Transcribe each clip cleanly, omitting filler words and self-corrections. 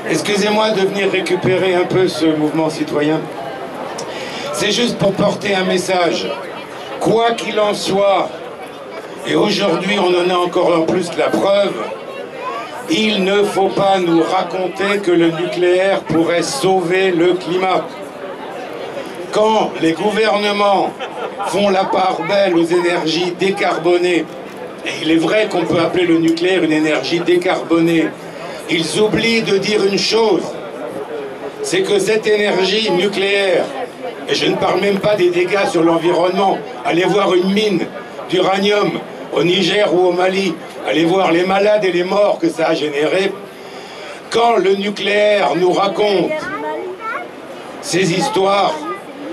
Excusez-moi de venir récupérer un peu ce mouvement citoyen. C'est juste pour porter un message. Quoi qu'il en soit, et aujourd'hui on en a encore en plus la preuve, il ne faut pas nous raconter que le nucléaire pourrait sauver le climat. Quand les gouvernements font la part belle aux énergies décarbonées, et il est vrai qu'on peut appeler le nucléaire une énergie décarbonée, ils oublient de dire une chose, c'est que cette énergie nucléaire, et je ne parle même pas des dégâts sur l'environnement, allez voir une mine d'uranium au Niger ou au Mali, allez voir les malades et les morts que ça a généré. Quand le nucléaire nous raconte ces histoires,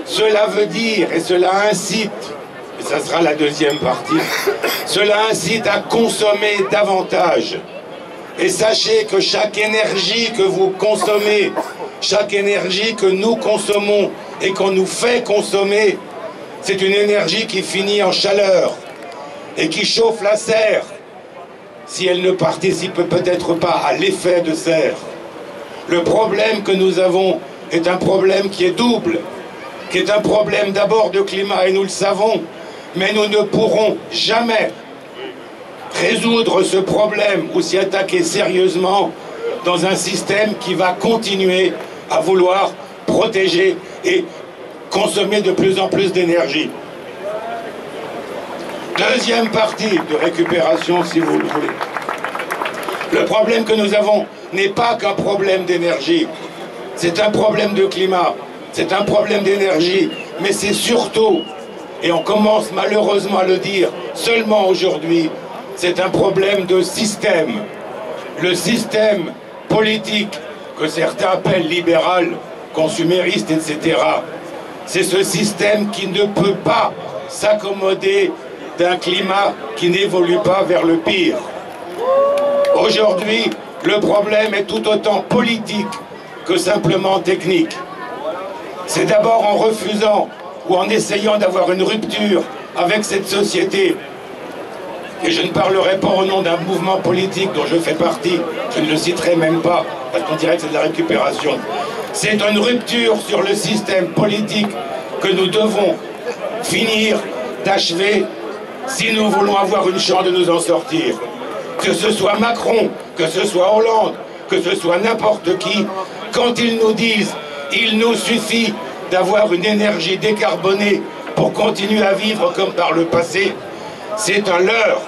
cela veut dire, et cela incite, et ça sera la deuxième partie, cela incite à consommer davantage. Et sachez que chaque énergie que vous consommez, chaque énergie que nous consommons et qu'on nous fait consommer, c'est une énergie qui finit en chaleur et qui chauffe la serre, si elle ne participe peut-être pas à l'effet de serre. Le problème que nous avons est un problème qui est double, qui est un problème d'abord de climat, et nous le savons, mais nous ne pourrons jamais résoudre ce problème ou s'y attaquer sérieusement dans un système qui va continuer à vouloir protéger et consommer de plus en plus d'énergie. Deuxième partie de récupération, si vous le voulez. Le problème que nous avons n'est pas qu'un problème d'énergie, c'est un problème de climat, c'est un problème d'énergie, mais c'est surtout, et on commence malheureusement à le dire seulement aujourd'hui, c'est un problème de système. Le système politique que certains appellent libéral, consumériste, etc. C'est ce système qui ne peut pas s'accommoder d'un climat qui n'évolue pas vers le pire. Aujourd'hui, le problème est tout autant politique que simplement technique. C'est d'abord en refusant ou en essayant d'avoir une rupture avec cette société. Et je ne parlerai pas au nom d'un mouvement politique dont je fais partie, je ne le citerai même pas, parce qu'on dirait que c'est de la récupération. C'est une rupture sur le système politique que nous devons finir d'achever si nous voulons avoir une chance de nous en sortir. Que ce soit Macron, que ce soit Hollande, que ce soit n'importe qui, quand ils nous disent « il nous suffit d'avoir une énergie décarbonée pour continuer à vivre comme par le passé », c'est un leurre.